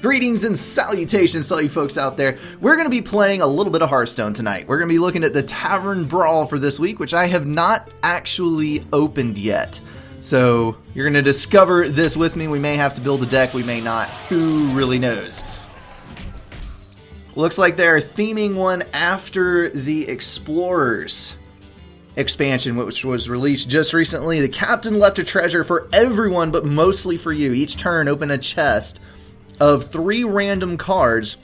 Greetings and salutations to all you folks out there. We're going to be playing a little bit of Hearthstone tonight. We're going to be looking at the Tavern Brawl for this week, which I have not actually opened yet. So you're going to discover this with me. We may have to build a deck, we may not. Who really knows? Looks like they're theming one after the Explorers expansion, which was released just recently. The captain left a treasure for everyone, but mostly for you. Each turn, open a chest of 3 random cards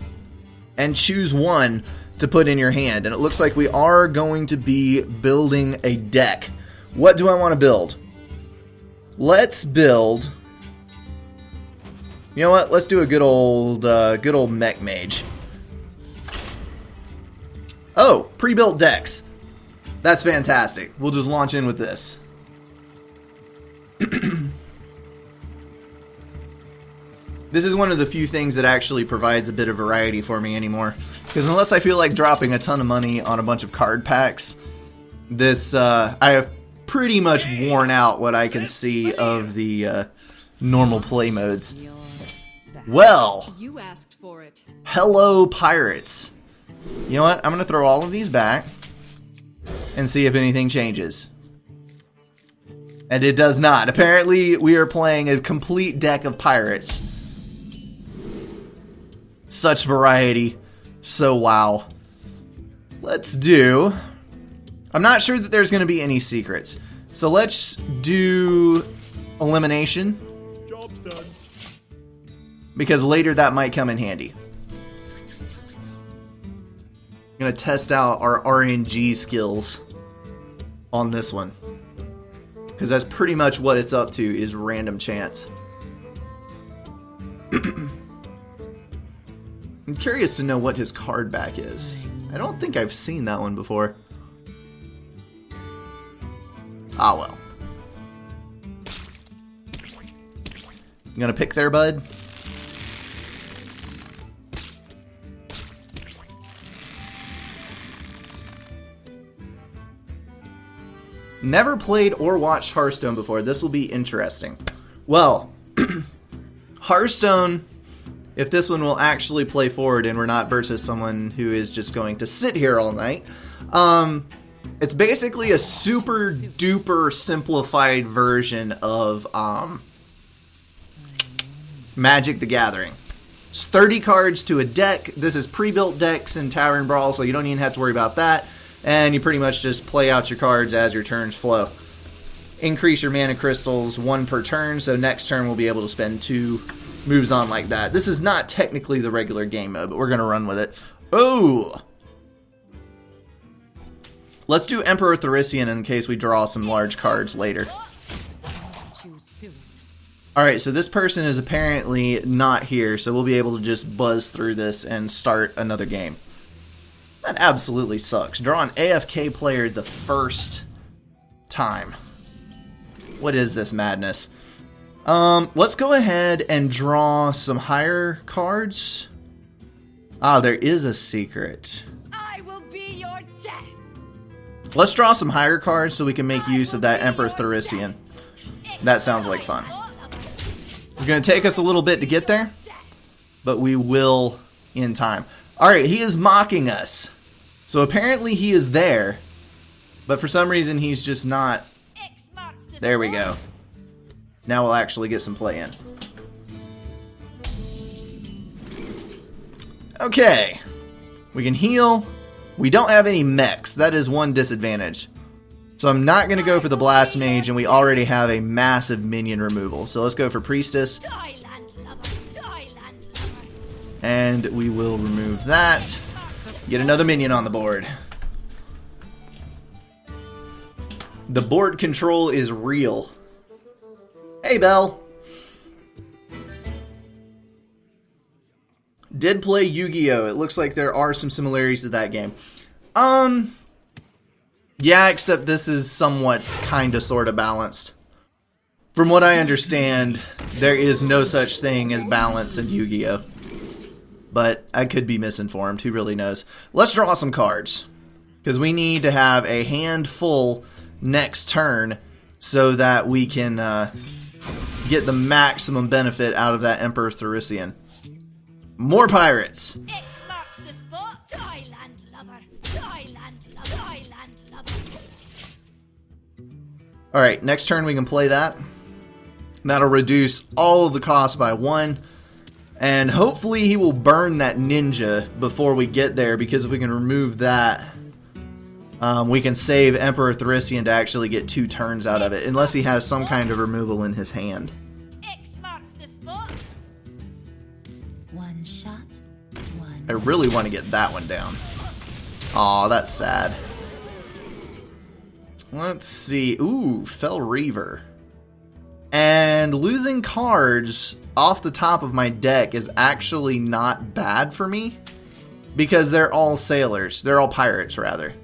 and choose one to put in your hand. And it looks like we are going to be building a deck. What do I want to build? Let's build... You know what? Let's do a good old mech mage. Oh, pre-built decks. That's fantastic. We'll just launch in with this. This is one of the few things that actually provides a bit of variety for me anymore. Because unless I feel like dropping a ton of money on a bunch of card packs, this, I have pretty much worn out what I can see of the normal play modes. Well, you asked for it. Hello, pirates. You know what? I'm going to throw all of these back and see if anything changes. And it does not. Apparently, we are playing a complete deck of pirates. Such variety. So wow. Let's do... I'm not sure that there's going to be any secrets. So let's do elimination. Job's done. Because later that might come in handy. I'm going to test out our RNG skills on this one. Because that's pretty much what it's up to, is random chance. I'm curious to know what his card back is. I don't think I've seen that one before. Ah well. You gonna pick there, bud? Never played or watched Hearthstone before. This will be interesting. Well, Hearthstone, if this one will actually play forward and we're not versus someone who is just going to sit here all night, it's basically a super duper simplified version of Magic the Gathering. It's 30 cards to a deck. This is pre-built decks in Tavern Brawls, so you don't even have to worry about that. And you pretty much just play out your cards as your turns flow. Increase your mana crystals 1 per turn, so next turn we'll be able to spend 2 moves on like that. This is not technically the regular game mode, but we're going to run with it. Oh! Let's do Emperor Tharisian in case we draw some large cards later. Alright, so this person is apparently not here, so we'll be able to just buzz through this and start another game. That absolutely sucks. Draw an AFK player the first time. What is this madness? Let's go ahead and draw some higher cards. Ah, there is a secret. I will be your death. Let's draw some higher cards so we can make use of that Emperor Tharisian. That sounds like fun. It's going to take us a little bit to get there, but we will in time. Alright, he is mocking us. So apparently he is there, but for some reason he's just not. There we go. Now we'll actually get some play in. Okay. We can heal. We don't have any mechs. That is one disadvantage. So I'm not going to go for the Blast Mage, and we already have a massive minion removal. So let's go for Priestess. And we will remove that. Get another minion on the board. The board control is real. Hey, Belle. Did play Yu-Gi-Oh! It looks like there are some similarities to that game. Yeah, except this is somewhat kinda sorta balanced. From what I understand, there is no such thing as balance in Yu-Gi-Oh! But I could be misinformed, who really knows. Let's draw some cards. Because we need to have a hand full next turn so that we can get the maximum benefit out of that Emperor Tharisian. More pirates. It marks the spot. Thailand lover. Thailand lover. Thailand lover. Alright, next turn we can play that. That'll reduce all of the costs by 1. And hopefully he will burn that ninja before we get there, because if we can remove that, we can save Emperor Theresian to actually get 2 turns out of it, unless he has some kind of removal in his hand. X marks the spot. One shot, one. I really want to get that one down. Aw, that's sad. Let's see. Ooh, Fell Reaver. And losing cards off the top of my deck is actually not bad for me, because they're all sailors. They're all pirates, rather.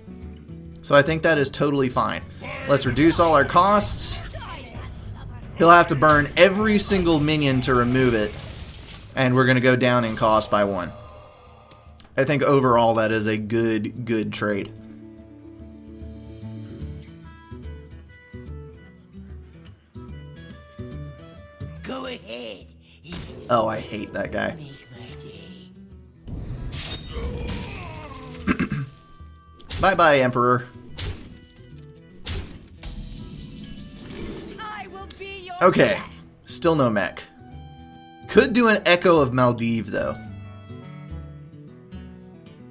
So I think that is totally fine. Let's reduce all our costs. He'll have to burn every single minion to remove it, and we're going to go down in cost by 1. I think overall that is a good trade. Go ahead. Oh, I hate that guy. Bye-bye, Emperor. I will be your Okay, death. still no mech. Could do an Echo of Maldive, though.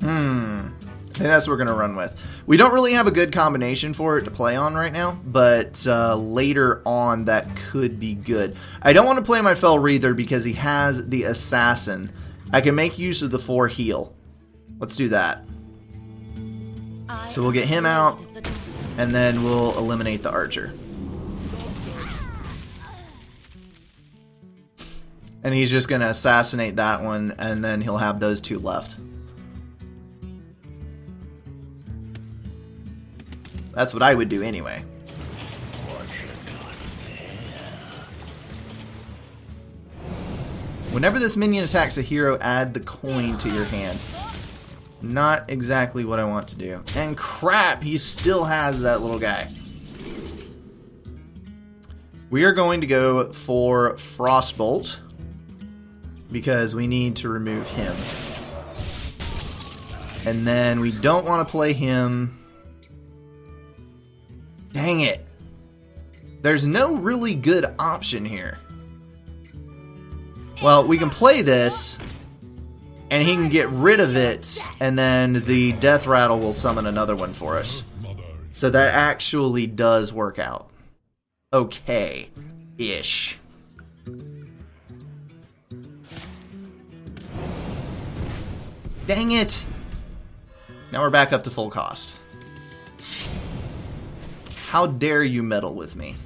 I think that's what we're going to run with. We don't really have a good combination for it to play on right now, but later on that could be good. I don't want to play my Fell Reaver because he has the Assassin. I can make use of the 4 heal. Let's do that. So we'll get him out, and then we'll eliminate the Archer. And he's just going to assassinate that one, and then he'll have those 2 left. That's what I would do anyway. Whenever this minion attacks a hero, add the coin to your hand. Not exactly what I want to do. And crap, he still has that little guy. We are going to go for Frostbolt, because we need to remove him. And then we don't want to play him. Dang it. There's no really good option here. Well, we can play this, and he can get rid of it, and then the Death Rattle will summon another one for us. So that actually does work out. Okay-ish. Dang it! Now we're back up to full cost. How dare you meddle with me?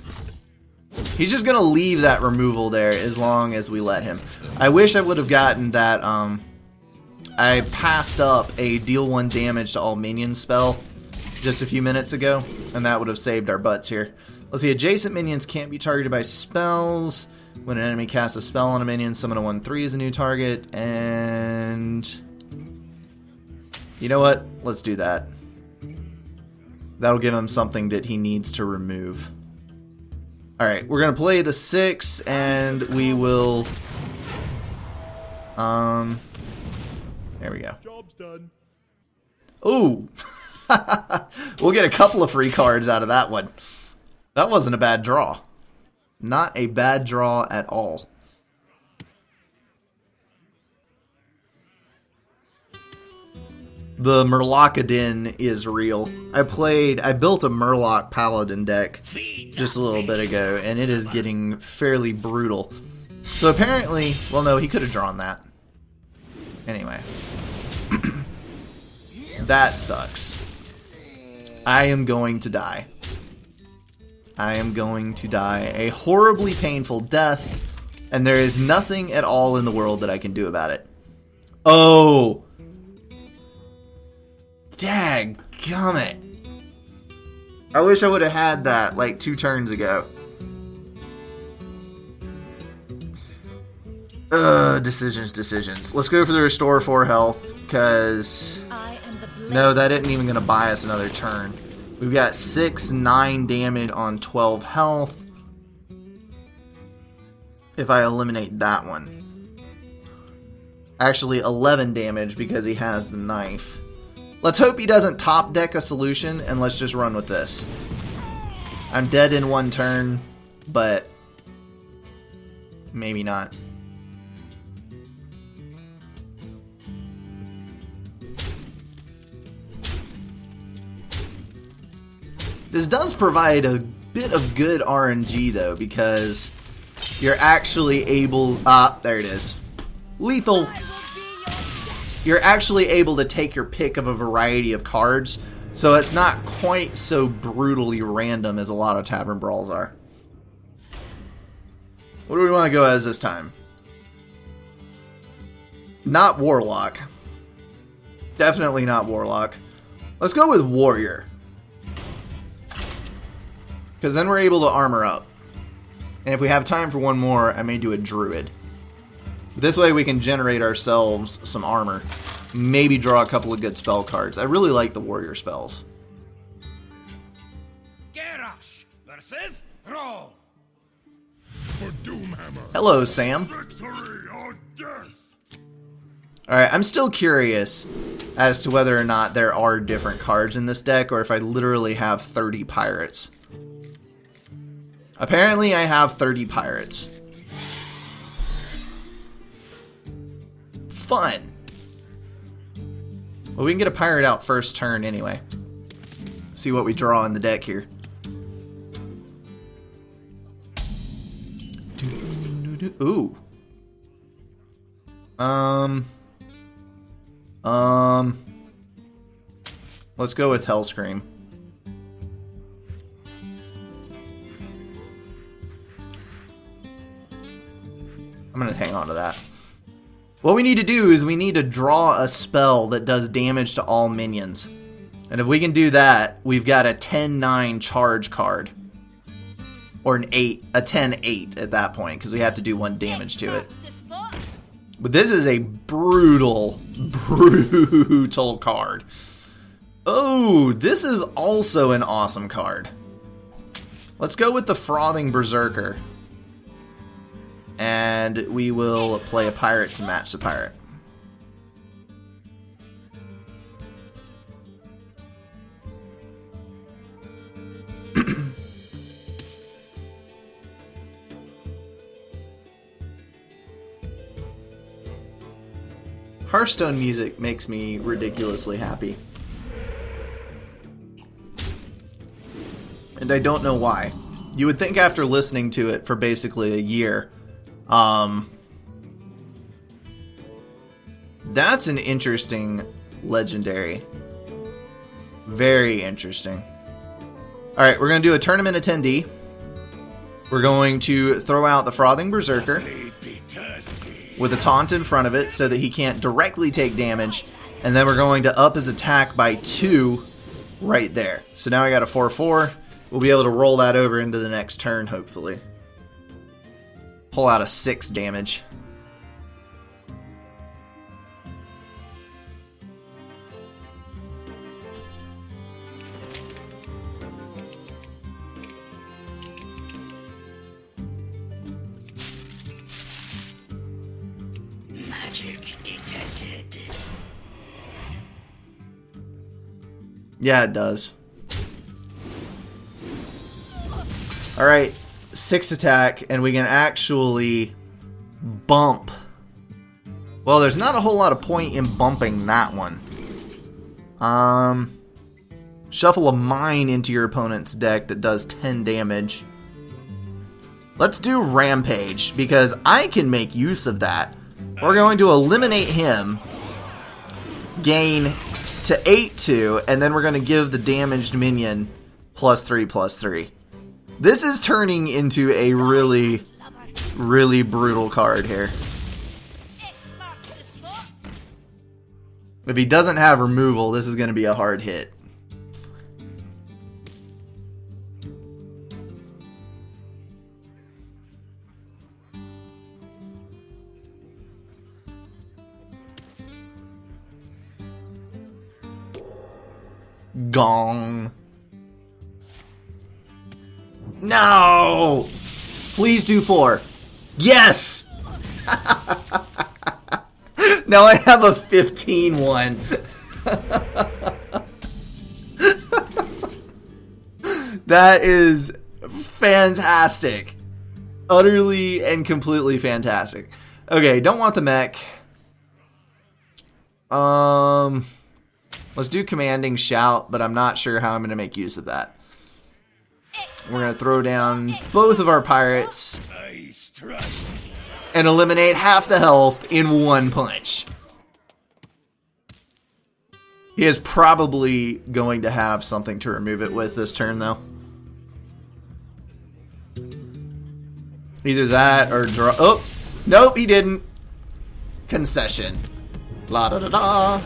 He's just gonna leave that removal there as long as we let him. I wish I would have gotten that, I passed up a deal 1 damage to all minions spell just a few minutes ago, and that would have saved our butts here. Let's see, adjacent minions can't be targeted by spells. When an enemy casts a spell on a minion, summon a 1/3 as a new target, and... you know what? Let's do that. That'll give him something that he needs to remove. Alright, we're going to play the 6, and we will... there we go. Job's done. Ooh! We'll get a couple of free cards out of that one. That wasn't a bad draw. Not a bad draw at all. The Murloc-a-din is real. I built a Murloc Paladin deck just a little bit ago, and it is getting fairly brutal. So apparently, well no, he could have drawn that. Anyway. That sucks. I am going to die. I am going to die a horribly painful death, and there is nothing at all in the world that I can do about it. Oh! Dadgummit. I wish I would have had that like 2 turns ago. Decisions. Let's go for the restore 4 health, because... no, that isn't even going to buy us another turn. We've got 9 damage on 12 health. If I eliminate that one. Actually, 11 damage because he has the knife. Let's hope he doesn't top deck a solution, and let's just run with this. I'm dead in one turn, but maybe not. This does provide a bit of good RNG though, because you're actually able... there it is. Lethal. You're actually able to take your pick of a variety of cards, so it's not quite so brutally random as a lot of Tavern Brawls are. What do we want to go as this time? Not Warlock. Definitely not Warlock. Let's go with Warrior. Because then we're able to armor up. And if we have time for one more, I may do a Druid. This way we can generate ourselves some armor. Maybe draw a couple of good spell cards. I really like the Warrior spells. Garrosh versus Thrall. For Doomhammer. Hello, Sam. Victory or death. Alright, I'm still curious as to whether or not there are different cards in this deck, or if I literally have 30 pirates. Apparently I have 30 pirates. Fun! Well, we can get a pirate out first turn anyway. See what we draw in the deck here. Ooh. Let's go with Hellscream. I'm gonna hang on to that. What we need to do is we need to draw a spell that does damage to all minions. And if we can do that, we've got a 10-9 charge card. Or a 10-8 at that point, because we have to do 1 damage to it. But this is a brutal card. Oh, this is also an awesome card. Let's go with the Frothing Berserker. And we will play a pirate to match the pirate. Hearthstone music makes me ridiculously happy. And I don't know why. You would think after listening to it for basically a year, that's an interesting legendary. Very interesting. Alright, we're going to do a tournament attendee. We're going to throw out the Frothing Berserker with a taunt in front of it so that he can't directly take damage. And then we're going to up his attack by 2 right there. So now I got a 4-4. We'll be able to roll that over into the next turn, hopefully. Pull out a 6 damage. Magic detected. Yeah, it does. Alright, 6 attack, and we can actually bump. Well, there's not a whole lot of point in bumping that one. Shuffle a mine into your opponent's deck that does 10 damage. Let's do Rampage, because I can make use of that. We're going to eliminate him, gain to 8-2, and then we're going to give the damaged minion +3/+3. This is turning into a really, really brutal card here. If he doesn't have removal, this is going to be a hard hit. Gong. No! Please do 4. Yes! Now I have a 15-1. That is fantastic. Utterly and completely fantastic. Okay, don't want the mech. Let's do commanding shout, but I'm not sure how I'm going to make use of that. We're going to throw down both of our pirates and eliminate half the health in one punch. He is probably going to have something to remove it with this turn, though. Either that or draw. Oh, nope, he didn't. Concession. La da da da.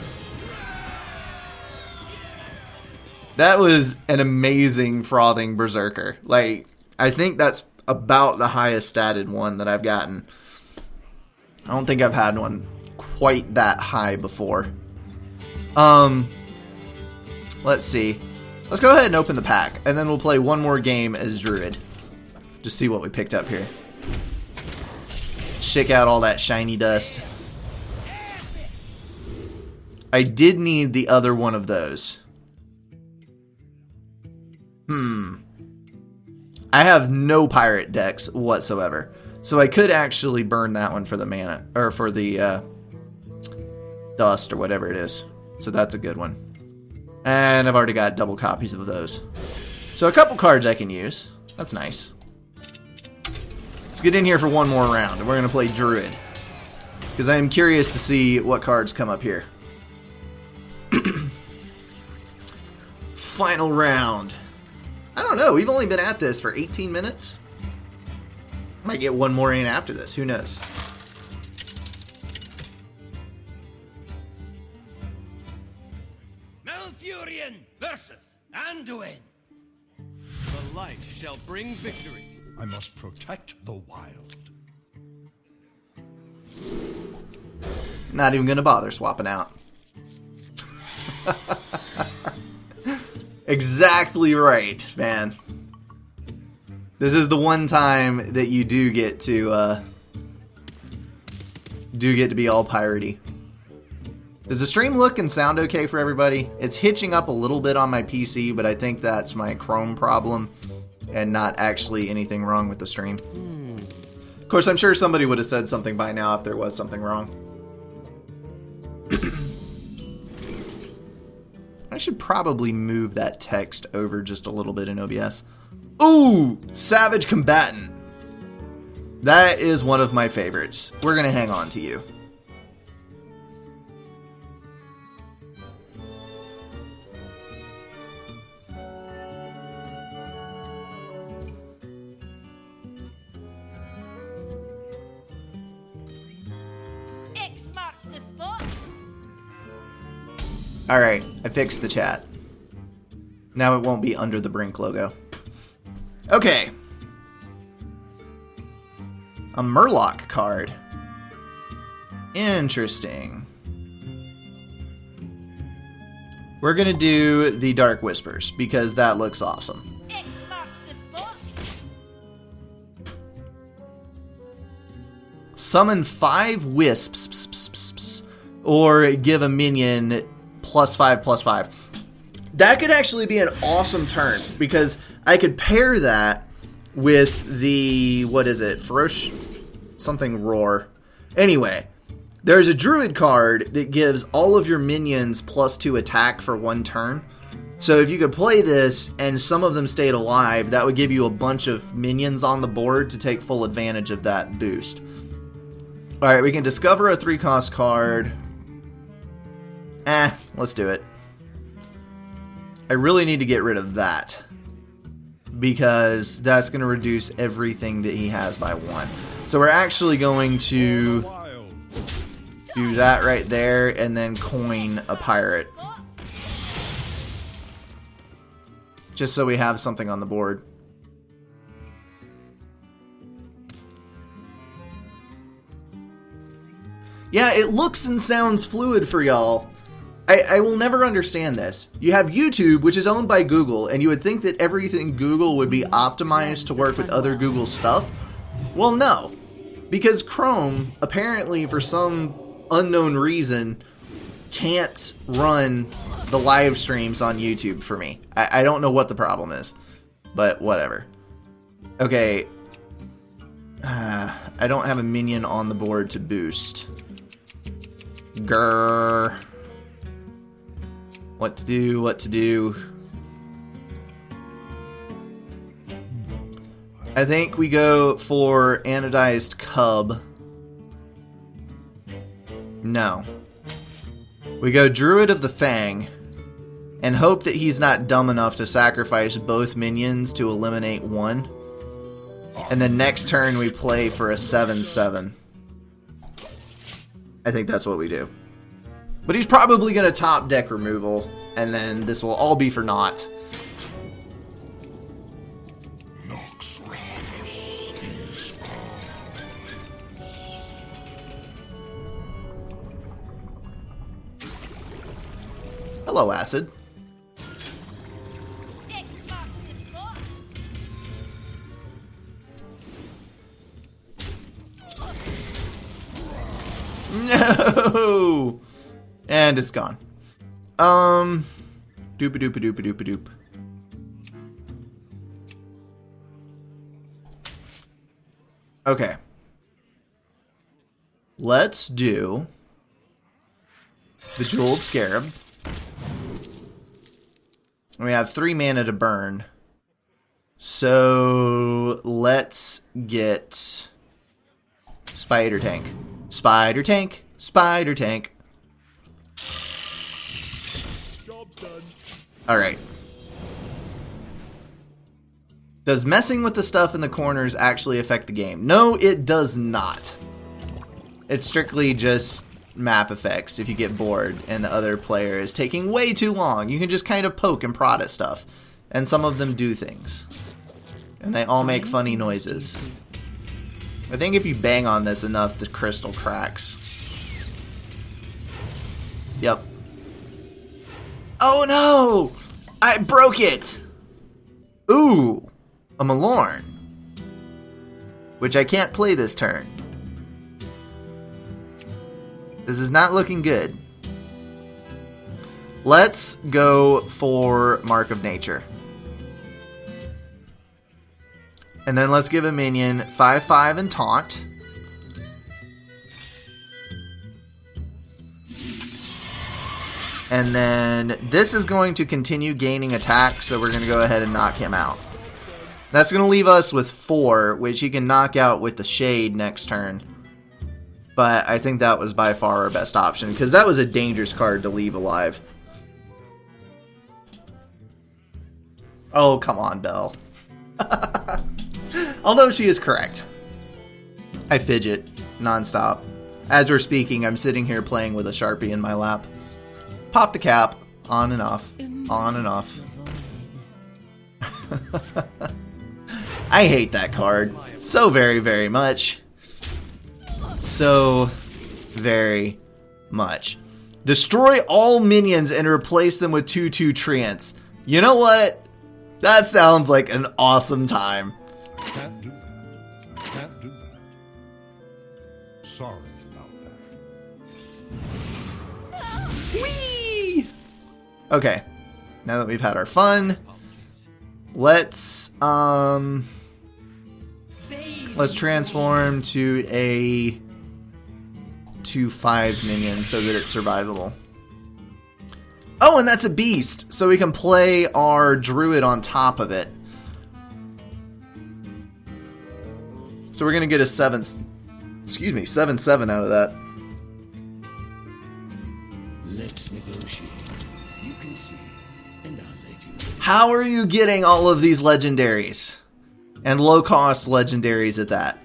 That was an amazing frothing berserker. Like, I think that's about the highest statted one that I've gotten. I don't think I've had one quite that high before. Let's see. Let's go ahead and open the pack, and then we'll play one more game as Druid. Just see what we picked up here. Shake out all that shiny dust. I did need the other one of those. I have no pirate decks whatsoever, so I could actually burn that one for the mana, or for the dust or whatever it is. So that's a good one. And I've already got double copies of those. So a couple cards I can use. That's nice. Let's get in here for one more round, and we're going to play Druid. Because I am curious to see what cards come up here. Final round. I don't know, we've only been at this for 18 minutes. Might get one more in after this, who knows. Malfurion versus Anduin. The light shall bring victory. I must protect the wild. Not even gonna bother swapping out. Exactly right, man. This is the one time that you do get to be all piratey. Does the stream look and sound okay for everybody? It's hitching up a little bit on my PC, but I think that's my Chrome problem and not actually anything wrong with the stream. Of course, I'm sure somebody would have said something by now if there was something wrong. I should probably move that text over just a little bit in OBS. Ooh, Savage Combatant. That is one of my favorites. We're going to hang on to you. X marks the spot. Alright, I fixed the chat. Now it won't be under the Brink logo. Okay. A Murloc card. Interesting. We're gonna do the Dark Whispers, because that looks awesome. X marks the spot. Summon 5 wisps, or give a minion +5/+5. That could actually be an awesome turn, because I could pair that with the, what is it, Ferocious something Roar. Anyway, there's a Druid card that gives all of your minions +2 attack for one turn. So if you could play this and some of them stayed alive, that would give you a bunch of minions on the board to take full advantage of that boost. Alright, we can discover a 3-cost card. Let's do it. I really need to get rid of that, because that's going to reduce everything that he has by 1. So we're actually going to do that right there and then coin a pirate. Just so we have something on the board. Yeah, it looks and sounds fluid for y'all. I will never understand this. You have YouTube, which is owned by Google, and you would think that everything Google would be optimized to work with other Google stuff. Well, no. Because Chrome, apparently for some unknown reason, can't run the live streams on YouTube for me. I don't know what the problem is, but whatever. Okay. I don't have a minion on the board to boost. Grrr. What to do, what to do. I think we go for Anodized Cub. No. We go Druid of the Fang and hope that he's not dumb enough to sacrifice both minions to eliminate one. And then next turn we play for a 7/7. I think that's what we do. But he's probably going to top deck removal, and then this will all be for naught. Hello, Acid. No! And it's gone. Doopa doopa doopa doopa doop. Okay. Let's do the Jeweled Scarab. We have 3 mana to burn. So let's get Spider Tank. Spider Tank. Spider Tank. Job's done. Alright. Does messing with the stuff in the corners actually affect the game? No, it does not. It's strictly just map effects if you get bored and the other player is taking way too long. You can just kind of poke and prod at stuff. And some of them do things. And they all make funny noises. I think if you bang on this enough, the crystal cracks. Yep. Oh no! I broke it! Ooh! A Malorn. Which I can't play this turn. This is not looking good. Let's go for Mark of Nature. And then let's give a minion 5/5 and taunt. And then this is going to continue gaining attack, so we're going to go ahead and knock him out. That's going to leave us with 4, which he can knock out with the Shade next turn. But I think that was by far our best option, because that was a dangerous card to leave alive. Oh, come on, Belle. Although she is correct. I fidget nonstop. As we're speaking, I'm sitting here playing with a Sharpie in my lap. Pop the cap. On and off. On and off. I hate that card so very, very much. So very much. Destroy all minions and replace them with 2/2 treants. You know what? That sounds like an awesome time. Can't do that. Can't do that. Sorry about that. Whee! Okay. Now that we've had our fun, let's transform to a 2/5 minion so that it's survivable. Oh, and that's a beast, so we can play our druid on top of it. So we're gonna get a 7/7 out of that. Let's negotiate. You concede, and I'll let you. How are you getting all of these legendaries? And low-cost legendaries at that.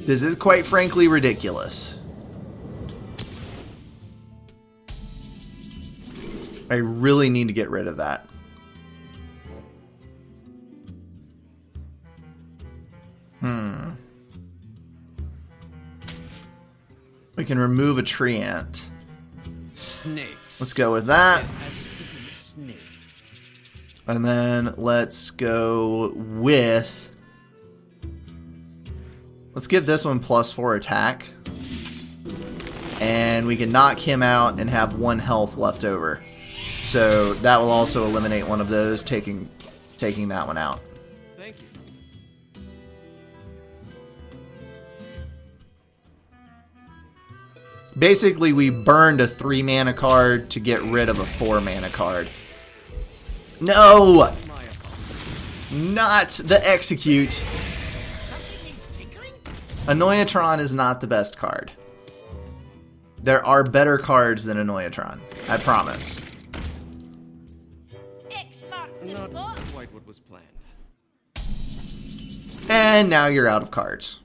This is quite frankly ridiculous. I really need to get rid of that. We can remove a treant. Snakes. Let's go with that. Snakes. And then let's go with Let's give this one +4 attack. And we can knock him out and have 1 health left over. So that will also eliminate one of those, taking that one out. Thank you. Basically, we burned a 3 mana card to get rid of a 4 mana card. No! Not the execute. Annoyatron is not the best card. There are better cards than Annoyatron. I promise. X marks the Not spot. quite what was planned. And now you're out of cards.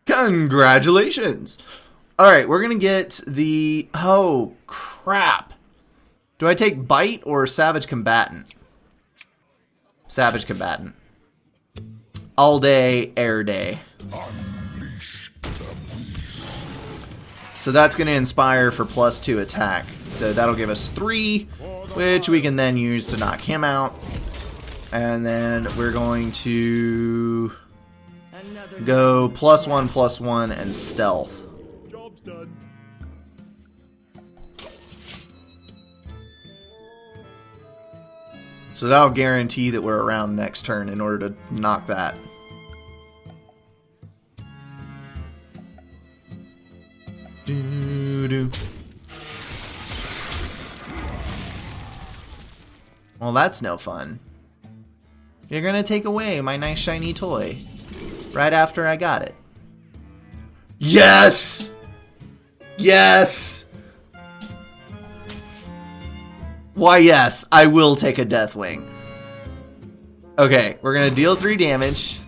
Congratulations! Alright, we're gonna get the... Oh, crap. Do I take Bite or Savage Combatant? Savage Combatant. All day, air day. So that's going to inspire for +2 attack. So that'll give us 3, which we can then use to knock him out. And then we're going to go +1/+1 and stealth. Job's done. So that'll guarantee that we're around next turn in order to knock that. Doo-doo. Well, that's no fun. You're gonna take away my nice shiny toy right after I got it. Yes! Yes! Why, yes, I will take a Deathwing. Okay, we're gonna deal 3 damage.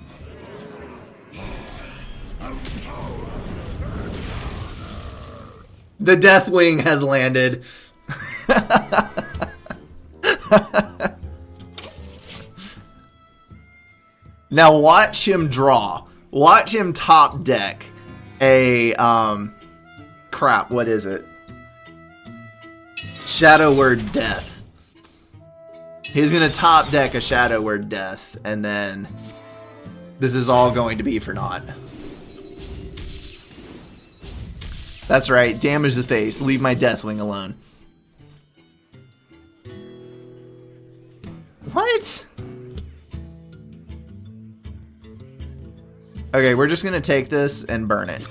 The Deathwing has landed. Now watch him draw. Watch him top deck a crap, what is it? Shadow Word Death. He's gonna top deck a Shadow Word Death, and then this is all going to be for naught. That's right, damage the face. Leave my Deathwing alone. What? Okay, we're just gonna take this and burn it.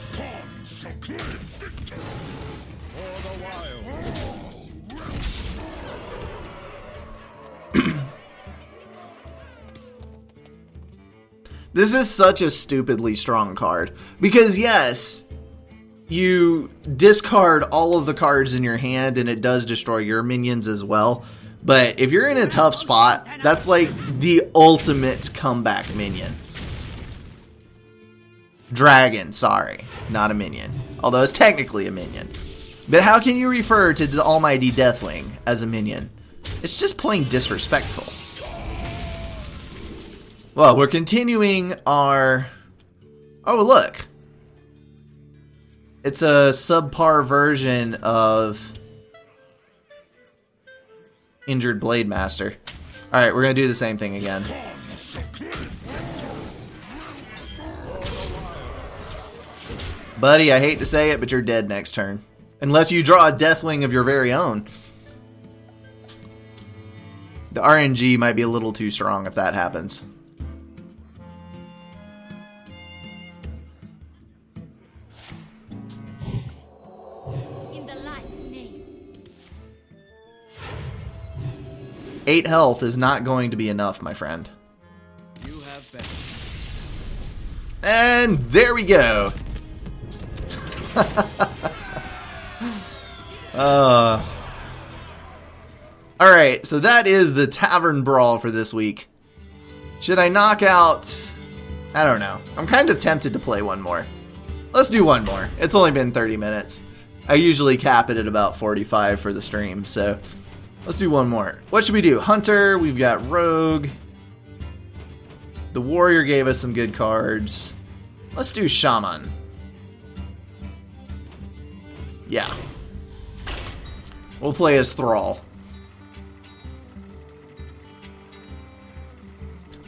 This is such a stupidly strong card. Because yes, you discard all of the cards in your hand and it does destroy your minions as well. But if you're in a tough spot, that's like the ultimate comeback minion. Dragon, sorry, not a minion. Although it's technically a minion. But how can you refer to the almighty Deathwing as a minion? It's just plain disrespectful. Well, we're continuing our... Oh, look. It's a subpar version of Injured Blade Master. Alright, we're going to do the same thing again. Buddy, I hate to say it, but you're dead next turn. Unless you draw a Deathwing of your very own. The RNG might be a little too strong if that happens. In the light's name. 8 health is not going to be enough, my friend. You have been. And there we go. Alright, so that is the Tavern Brawl for this week. Should I knock out... I don't know. I'm kind of tempted to play one more. Let's do one more. It's only been 30 minutes. I usually cap it at about 45 for the stream, so... Let's do one more. What should we do? Hunter, we've got Rogue. The Warrior gave us some good cards. Let's do Shaman. Yeah. We'll play as Thrall.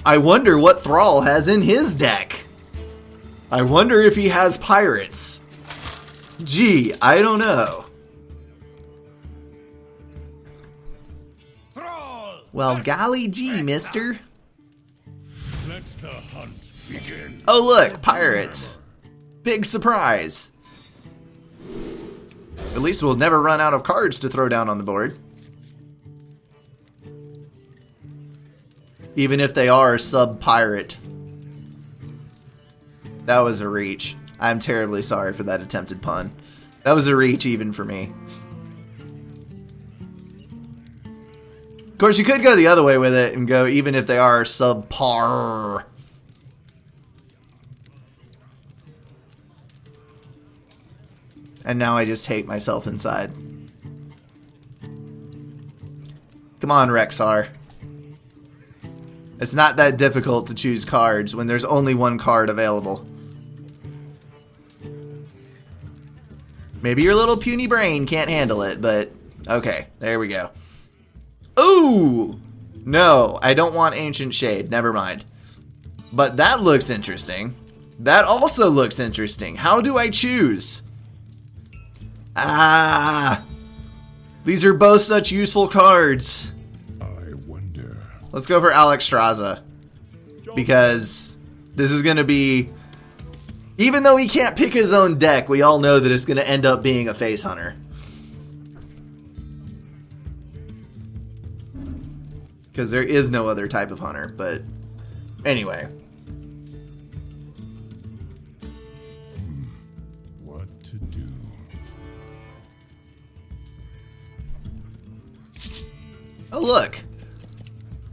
I wonder what Thrall has in his deck. I wonder if he has pirates. Gee, I don't know. Thrall! Well, golly gee, mister. Let the hunt begin. Oh, look, pirates. Big surprise. At least we'll never run out of cards to throw down on the board. Even if they are sub-pirate. That was a reach. I'm terribly sorry for that attempted pun. That was a reach even for me. Of course, you could go the other way with it and go even if they are subpar. And now I just hate myself inside. Come on, Rexar. It's not that difficult to choose cards when there's only one card available. Maybe your little puny brain can't handle it, but okay, there we go. Ooh! No, I don't want Ancient Shade, never mind. But that looks interesting. That also looks interesting. How do I choose? Ah! These are both such useful cards. I wonder. Let's go for Alexstrasza. Because this is going to be... Even though he can't pick his own deck, we all know that it's going to end up being a face hunter. Because there is no other type of hunter, but anyway. What to do? Oh, look.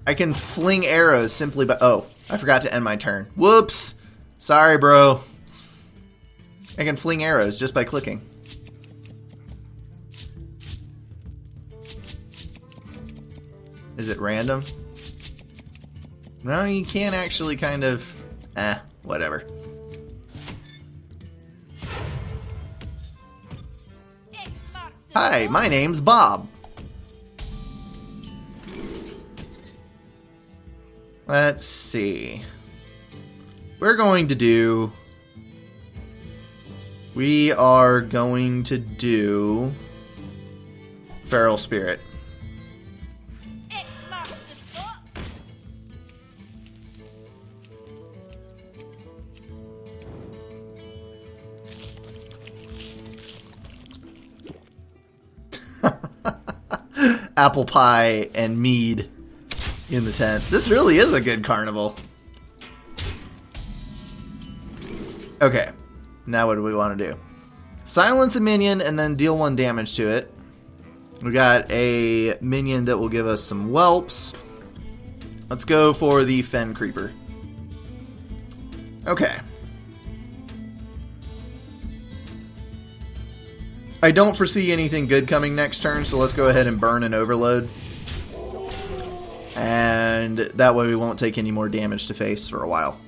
I can fling arrows simply by... Oh, I forgot to end my turn. Whoops. Sorry, bro. I can fling arrows just by clicking. Is it random? No, you can actually kind of... whatever. Hi, my name's Bob. Let's see. We are going to do Feral Spirit. X marks the spot. Apple pie and mead in the tent. This really is a good carnival. Okay, now what do we want to do? Silence a minion and then deal 1 damage to it. We got a minion that will give us some whelps. Let's go for the Fen Creeper. Okay. I don't foresee anything good coming next turn, so let's go ahead and burn an overload. And that way we won't take any more damage to face for a while.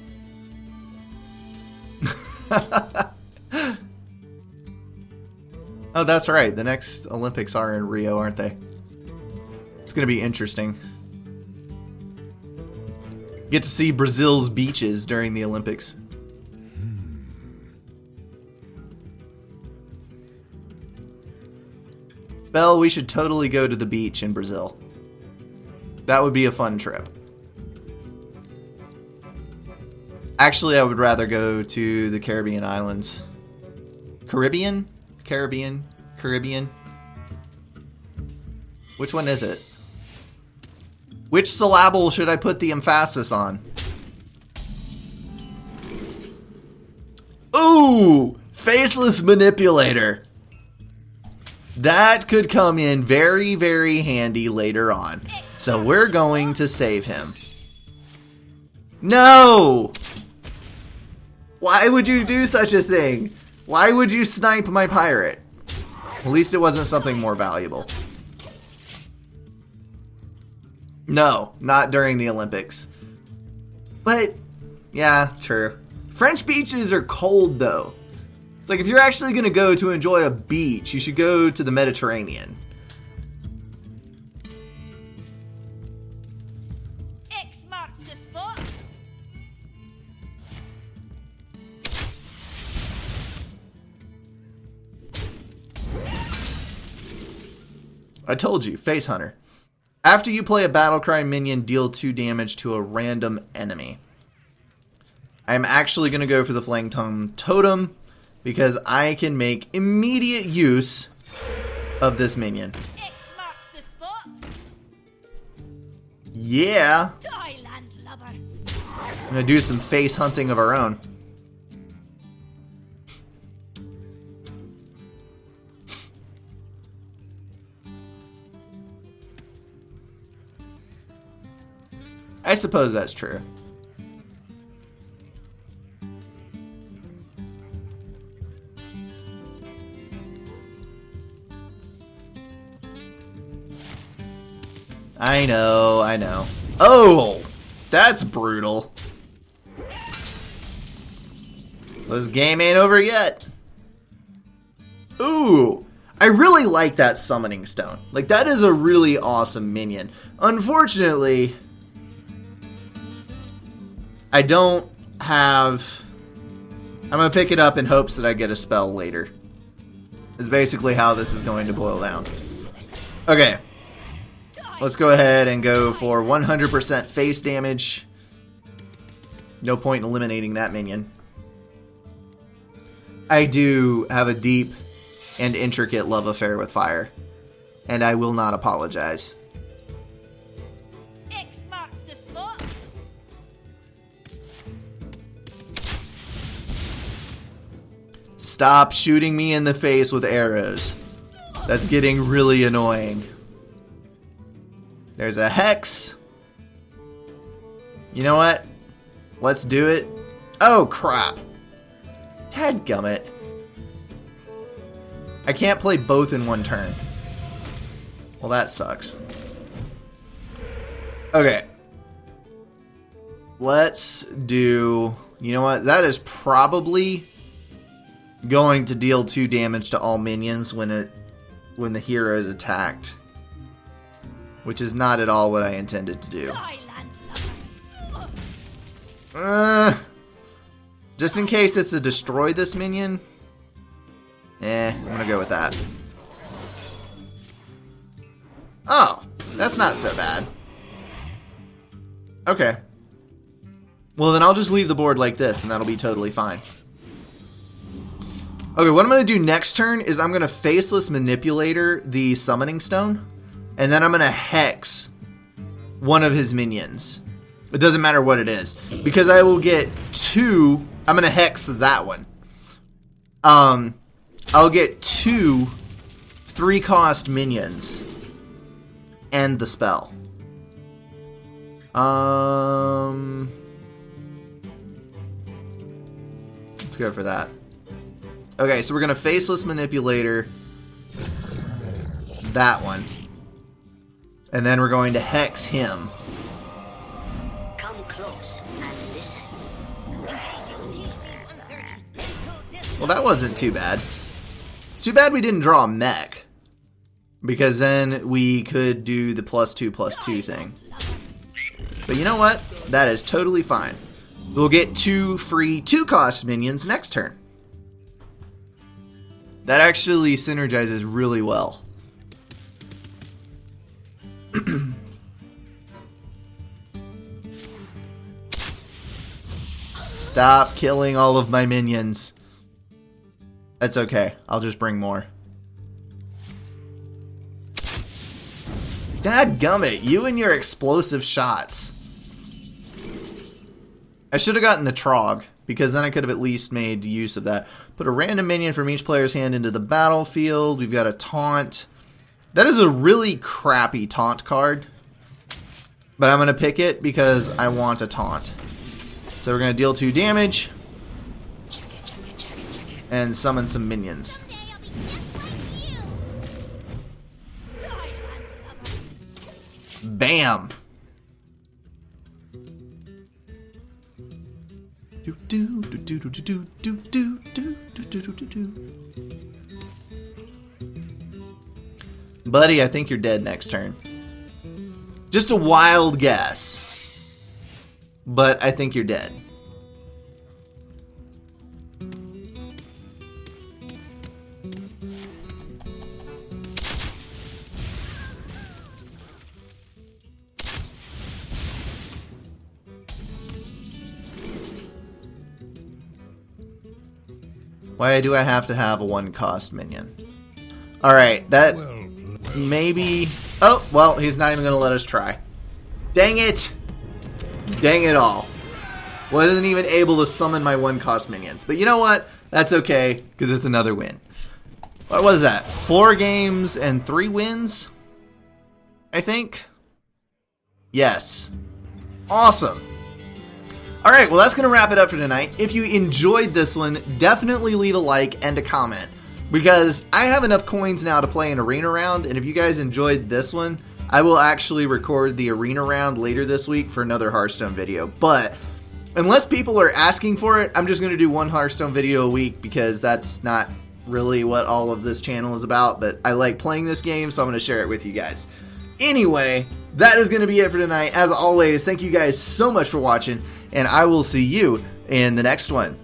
Oh, that's right. The next Olympics are in Rio, aren't they? It's going to be interesting. Get to see Brazil's beaches during the Olympics. Belle, we should totally go to the beach in Brazil. That would be a fun trip. Actually, I would rather go to the Caribbean islands. Caribbean? Caribbean? Which one is it? Which syllable should I put the emphasis on? Ooh! Faceless Manipulator. That could come in very, very handy later on. So we're going to save him. No! Why would you do such a thing? Why would you snipe my pirate? At least it wasn't something more valuable. No, not during the Olympics. But, yeah, true. French beaches are cold, though. It's like if you're actually going to go to enjoy a beach, you should go to the Mediterranean. X marks the spot. I told you, Face Hunter. After you play a Battlecry minion, deal 2 damage to a random enemy. I'm actually going to go for the Flang Tongue Totem because I can make immediate use of this minion. X marks the spot. Yeah. Die, landlubber. I'm going to do some face hunting of our own. I suppose that's true. I know, I know. Oh, that's brutal. This game ain't over yet. Ooh, I really like that Summoning Stone. Like, that is a really awesome minion. Unfortunately, I don't have... I'm going to pick it up in hopes that I get a spell later. Is basically how this is going to boil down. Okay. Let's go ahead and go for 100% face damage. No point in eliminating that minion. I do have a deep and intricate love affair with fire. And I will not apologize. X marks the spot. Stop shooting me in the face with arrows. That's getting really annoying. There's a Hex. You know what? Let's do it. Oh, crap. Dadgummit. I can't play both in one turn. Well, that sucks. Okay. Let's do... You know what? That is probably going to deal 2 damage to all minions when the hero is attacked. Which is not at all what I intended to do. Die, landlubber. Just in case it's to destroy this minion. I'm gonna go with that. Oh, that's not so bad. Okay. Well, then I'll just leave the board like this, and that'll be totally fine. Okay, what I'm gonna do next turn is I'm gonna Faceless Manipulator the Summoning Stone. And then I'm going to Hex one of his minions. It doesn't matter what it is. Because I will get 2... I'm going to Hex that one. I'll get 2 3-cost minions. And the spell. Let's go for that. Okay, so we're going to Faceless Manipulator that one. And then we're going to Hex him. Come close and listen. Well, that wasn't too bad. It's too bad we didn't draw a mech. Because then we could do the +2/+2 thing. But you know what? That is totally fine. We'll get 2 free 2-cost minions next turn. That actually synergizes really well. Stop killing all of my minions. That's okay. I'll just bring more. Dadgummit, you and your explosive shots. I should have gotten the Trog, because then I could have at least made use of that. Put a random minion from each player's hand into the battlefield. We've got a Taunt. That is a really crappy Taunt card. But I'm going to pick it because I want a Taunt. So we're going to deal 2 damage. And summon some minions. Bam! Buddy, I think you're dead next turn. Just a wild guess. But I think you're dead. Why do I have to have a 1-cost minion? Alright, that Well, maybe... Oh, well, he's not even going to let us try. Dang it! Dang it all. Wasn't even able to summon my 1-cost minions. But you know what? That's okay, because it's another win. What was that? 4 games and 3 wins? I think? Yes. Awesome. Alright, well that's going to wrap it up for tonight. If you enjoyed this one, definitely leave a like and a comment. Because I have enough coins now to play an arena round, and if you guys enjoyed this one, I will actually record the arena round later this week for another Hearthstone video. But unless people are asking for it, I'm just going to do 1 Hearthstone video a week because that's not really what all of this channel is about. But I like playing this game, so I'm going to share it with you guys. Anyway, that is going to be it for tonight. As always, thank you guys so much for watching, and I will see you in the next one.